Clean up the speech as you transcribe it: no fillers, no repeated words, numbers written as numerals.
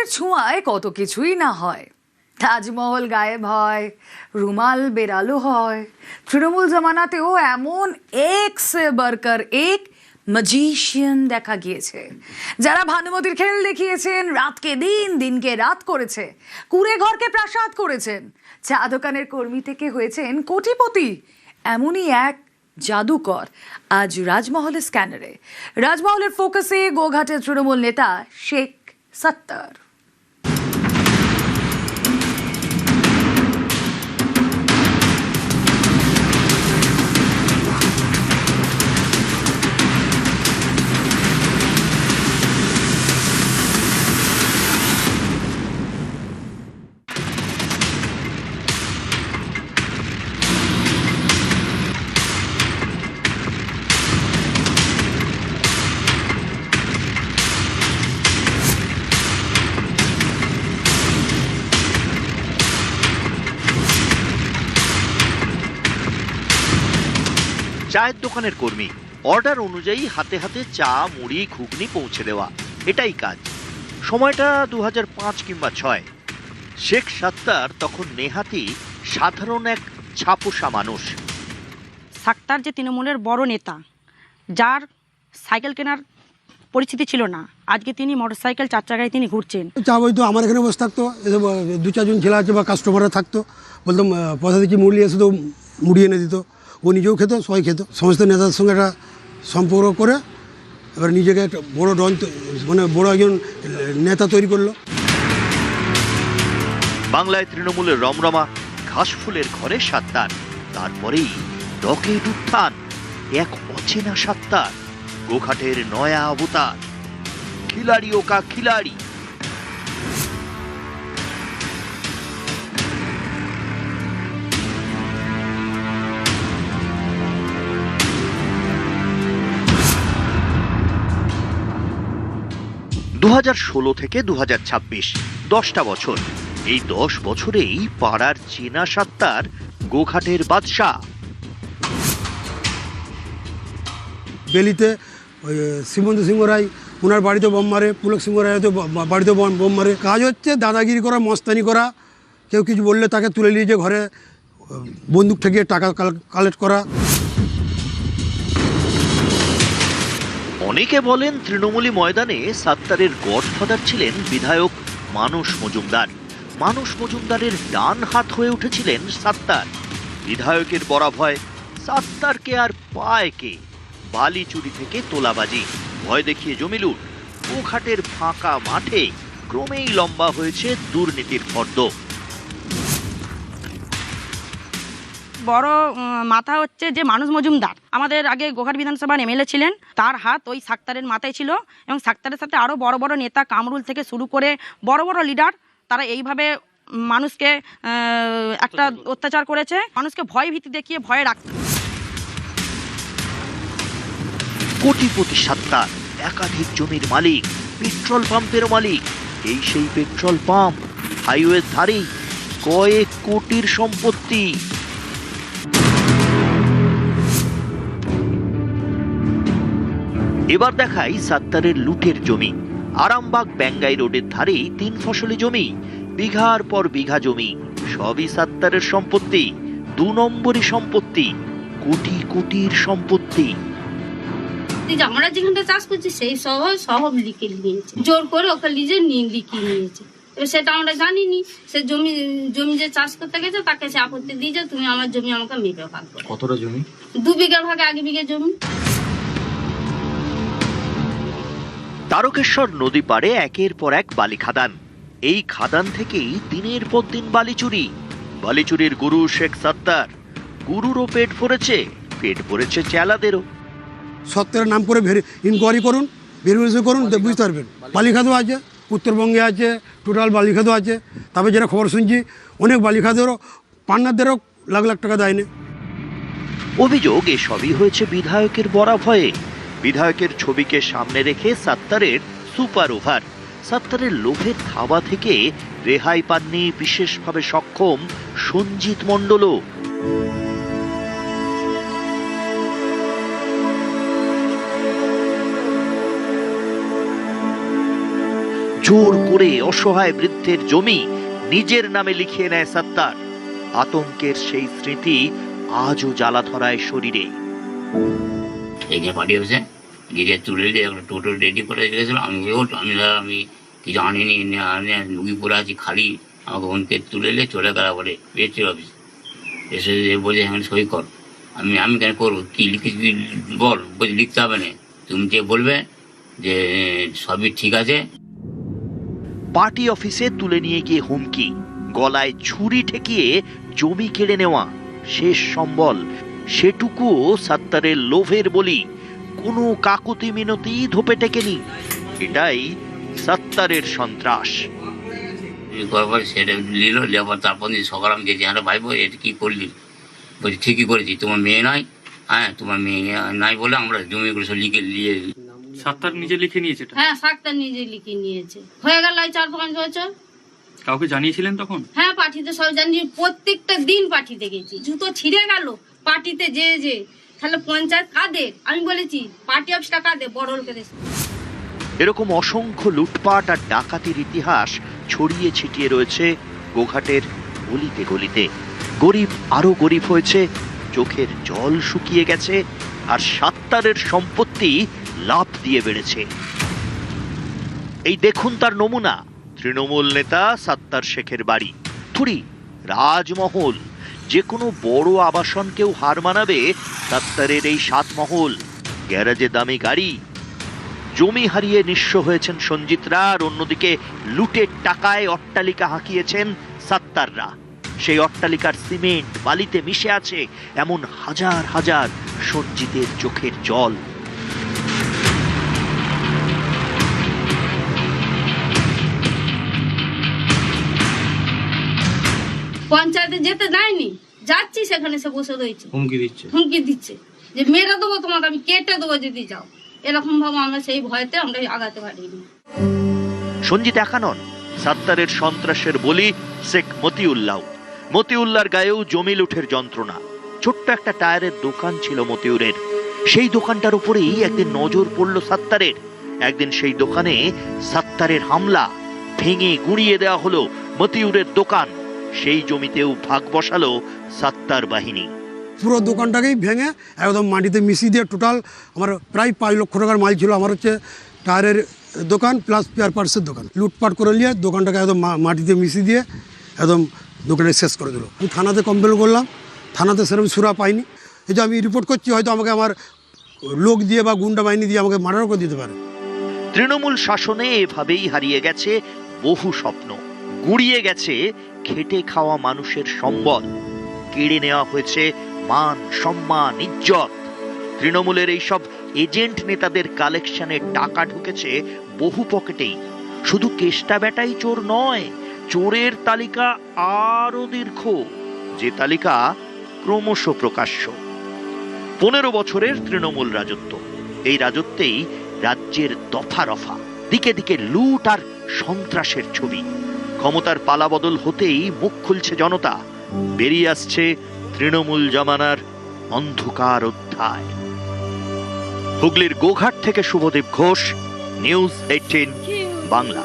তৃণমূলের ছোঁয়ায় কত কিছুই না হয়। তাজমহল গায়েব হয়, রুমাল বেরালো হয়। তৃণমূল জামানাতেও এমন এক সে বরকর এক ম্যাজিশিয়ান দেখা গিয়েছে, যারা ভানুমতির খেল দেখিয়েছেন, রাতকে দিন, দিনকে রাত করেছে, কুড়ে ঘরকে প্রাসাদ করেছেন, চা দোকানের কর্মী থেকে হয়েছেন কোটিপতি। এমনই এক জাদুকর আজ রাজমহলের স্ক্যানারে। রাজমহলের ফোকাসে গোঘাটের তৃণমূল নেতা শেখ সত্তার। চায়ের দোকানের কর্মী, অর্ডার অনুযায়ী হাতে হাতে চা, মুড়ি, ঘুগনি পৌঁছে দেওয়া, এটাই কাজ। সময়টা 2005 কিংবা 2006। শেখ সত্তার তখন নেহাতি সাধারণ এক ছাপোষা মানুষ। সত্তার যে তৃণমূলের বড় নেতা, যার সাইকেল কেনার পরিস্থিতি ছিল না, আজকে তিনি মোটরসাইকেল 4 চাকায় তিনি ঘুরছেন। চা বইতো আমার এখানে বসে থাকতো, 2-4 জন ছেলে আছে বা কাস্টমাররা থাকতো, বলতাম পয়সা দিচ্ছি মুড়ি এসে তো মুড়ি এনে দিত। ও নিজেও খেত, সবাই খেত। সমস্ত নেতাদের সঙ্গে একটা সম্পর্ক করে এবার নিজেকে একটা বড় ডন, মানে বড় একজন নেতা তৈরি করলো। বাংলায় তৃণমূলের রমরমা, ঘাসফুলের ঘরে সত্তার। তারপরেই রকেট উত্থান, এক অচেনা সত্তার, গোঘাটের নয়া অবতার, খিলাড়ি ওকা খিলাড়ি। দু 2016 থেকে 2026, 10টা বছর। এই 10 বছরেই পাড়ার চেনা সত্তার গোঘাটের বাদশা। বেলিতে ওই শ্রীমন্ত সিংহ রায়, ওনার বাড়িতে বোম মারে, পুলক সিংহ রায় বাড়িতে বোম মারে। কাজ হচ্ছে দাদাগিরি করা, মস্তানি করা, কেউ কিছু বললে তাকে তুলে নিয়ে যে ঘরে বন্দুক ঠেকিয়ে টাকা কালেক্ট করা। অনেকে বলেন তৃণমূলী ময়দানে সত্তারের গডফাদার ছিলেন বিধায়ক মানস মজুমদার। মানস মজুমদারের ডান হাত হয়ে উঠেছিলেন সত্তার। বিধায়কের বরাভয়, সত্তারকে আর পায় কে? বালি চুরি থেকে তোলাবাজি, ভয় দেখিয়ে জমি লুট, গোঘাটের ফাঁকা মাঠে ক্রমেই লম্বা হয়েছে দুর্নীতির ফর্দ। বড় মাথা হচ্ছে যে মানস মজুমদার, আমাদের আগে গোঘাট বিধানসভার এমএলএ ছিলেন। তার হাত ওই সত্তারের মাথায় ছিল এবং সত্তারের সাথে আরও বড় বড় নেতা, কামরুল থেকে শুরু করে বড় বড় লিডার, তারা এইভাবে মানুষকে একটা অত্যাচার করেছে, মানুষকে ভয় ভীতি দেখিয়ে ভয়ে রাখতে। কোটিপতি সত্তার, একাধিক জমির মালিক, পেট্রোল পাম্পের মালিক। এই সেই পেট্রোল পাম্প, হাইওয়ের ধারেই কয়েক কোটির সম্পত্তি। এবার দেখাই সত্তারের লুটের জমি। আরামবাগ ব্যাঙ্গাই রোডের ধারেই 3 ফসলি জমি, বিঘার পর বিঘা জমি, সবই সত্তারের সম্পত্তি। 2 নম্বরই সম্পত্তি, কোটি কোটির সম্পত্তি। আমরা যেখানটা চাষ করছি সেই সব লিখে নিয়েছে, জোর করে ওকে লিখে লিখিয়ে নিয়েছে। এবার সেটা আমরা জানিনি। সে জমি যে চাষ করতে গেছে তাকে সে আপত্তি দিয়েছে, তুমি আমার জমি আমাকে মেপে ভাগ করো। কতটা জমি? 2 বিঘার ভাগে 1 বিঘা জমি। তারকেশ্বর নদী পাড়ে একের পর এক বালি খাদান। এই খাদান থেকেই দিনের পর দিন বালি চুরি। বালি চুরির গুরু শেখ সত্তার। গুরুরও পেট ভরেছে চেলাদেরও। সত্তারের নাম করে ইনকোয়ারি করুন, ভেরিফিকেশন করুন, বুঝতে পারবেন। বালিখাদও আছে, উত্তরবঙ্গে আছে, টোটাল বালিখাদও আছে। তারপরে যেটা খবর শুনছি, অনেক বালিখাদেরও পান্নাদেরও লাখ লাখ টাকা দেয়নি। অভিযোগ এসবই হয়েছে বিধায়কের বরাভয়ে। বিধায়কের ছবিকে সামনে রেখে সত্তারের সুপার ওভার। সত্তারের লোভের থাবা থেকে রেহাই পাননি বিশেষভাবে সক্ষম সঞ্জিত মণ্ডলও। জোর করে অসহায় বৃদ্ধের জমি নিজের নামে লিখিয়ে নেয় সত্তার। আতঙ্কের সেই স্মৃতি আজও জ্বালা ধরায় শরীরে। এই যে পার্টি অফিসে গিয়ে তুলে দিয়ে একটা টোটো রেডি করে গেছিল। আমি কিছু আনিনি, লুগি পরে আছি খালি। আমাকে বোনকে তুলে নিয়ে চলে গেলা বলে পেয়েছি অফিস এসে বলে এখানে সই কর। আমি কেন করবো, কি লিখে বল, বলছি লিখতে হবে না, তুমি যে বলবে যে সবই ঠিক আছে। পার্টি অফিসে তুলে নিয়ে গিয়ে হুমকি, গলায় ছুরি ঠেকিয়ে জমি কেড়ে নেওয়া, শেষ সম্বল সেটুকুও সত্তারের লোভের বলি। কোনো কাকুতি মিনতি ধোপে টেকেনি। এটাই সত্তারের সন্ত্রাস। করার সেটা নিল, লেবার তারপর সকাল আমি গেছি, হ্যাঁ ভাইবো এটা কী করলি? বলছি ঠিকই করেছি, তোমার মেয়ে নাই, হ্যাঁ তোমার মেয়ে নাই বলে আমরা জমিগুলো সব লিখে নিয়ে। সাত্তার নিজে লিখে নিয়েছে এটা? হ্যাঁ, সাক্তার নিজে লিখে নিয়েছে। হয়ে গেল 4-5 বছর। কাউকে জানিয়েছিলেন তখন? হ্যাঁ, পার্টিতে সব জানি, প্রত্যেকটা দিন পার্টিতে গেছি। জুতো ছিঁড়ে গেল পার্টিতে যে তাহলে পঞ্চায়েত কাদের? আমি বলেছি পার্টি অফিসটা কাদের, বড় লোকেদের। এরকম অসংখ্য লুটপাট আর ডাকাতির ইতিহাস ছড়িয়ে ছিটিয়ে রয়েছে গোঘাটের গলিতে গলিতে। গরিব আরো গরিব হয়েছে, চোখের জল শুকিয়ে গেছে, আর সত্তারের সম্পত্তি লাফ দিয়ে বেড়েছে। এই দেখুন তার নমুনা, তৃণমূল নেতা সত্তার শেখের বাড়ি। থুড়ি রাজমহল, যে কোনো বড় আবাসনকেও হার মানাবে সত্তারের এই 7 মহল। গ্যারাজে দামি গাড়ি, জমি হারিয়ে নিঃস্ব হয়েছেন সঞ্জিতরা, আর অন্যদিকে লুটের টাকায় অট্টালিকা হাঁকিয়েছেন সত্তাররা। সেই অট্টালিকার সিমেন্ট বালিতে মিশে আছে এমন হাজার হাজার সঞ্জিতের চোখের জল। পঞ্চায়েতে যেতে দেয়নি, যাচ্ছি সেখানে সে বসে রয়েছে, হুমকি দিচ্ছে যে মেরে দেবো তোমাকে, আমি কেটে দেবো যদি যাও। এরকম ভাবে আমরা সেই ভয়তে আমরা আগাতে পারিনি। সঞ্জিত একা নন, সত্তারের সন্ত্রাসের বলি শেখ মতিউল্লাহ। মতিউল্লাহর গায়েও জমি লুঠের যন্ত্রণা। ছোট্ট একটা টায়ারের দোকান ছিল মতিউরের। সেই দোকানটার উপরেই একদিন নজর পড়ল সত্তারের। একদিন সেই দোকানে সত্তারের হামলা, ভেঙে গুঁড়িয়ে দেওয়া হলো মতিউরের দোকান। সেই জমিতেও ভাগ বসালো সত্তার বাহিনী। পুরো দোকানটাকেই ভেঙে একদম মাটিতে মিশিয়ে দিয়ে টোটাল আমার প্রায় 5 লক্ষ টাকার মাল ছিল। আমার হচ্ছে টায়ারের দোকান প্লাস স্পেয়ার পার্টসের দোকান, লুটপাট করে নিয়ে দোকানটাকে একদম মাটিতে মিশিয়ে দিয়ে একদম দোকানে শেষ করে দিল। আমি থানাতে কমপ্লেন করলাম, থানাতে সেরকম সুরা পাইনি। এই যে আমি রিপোর্ট করছি, হয়তো আমাকে আমার লোক দিয়ে বা গুন্ডা বাহিনী দিয়ে আমাকে মার্ডার করে দিতে পারে। তৃণমূল শাসনে এভাবেই হারিয়ে গেছে বহু স্বপ্ন, গুঁড়িয়ে গেছে খেটে খাওয়া মানুষের সম্বল, কেড়ে নেওয়া হয়েছে মান সম্মান ইজ্জত। তৃণমূলের এইসব এজেন্ট নেতাদের কালেকশনে টাকা ঢুকেছে বহু পকেটেই। শুধু কেষ্টা বেটাই চোর নয়, চোরের তালিকা আরো দীর্ঘ, যে তালিকা ক্রমশ প্রকাশ্য। 15 বছরের তৃণমূল রাজত্ব, এই রাজত্বেই রাজ্যের দফা রফা, দিকে দিকে লুট আর সন্ত্রাসের ছবি। ক্ষমতার পালাবদল হতেই মুখ খুলছে জনতা, বেরিয়ে আসছে তৃণমূল জমানার অন্ধকার অধ্যায়। হুগলির গোঘাট থেকে শুভদীপ ঘোষ, নিউজ 18 বাংলা।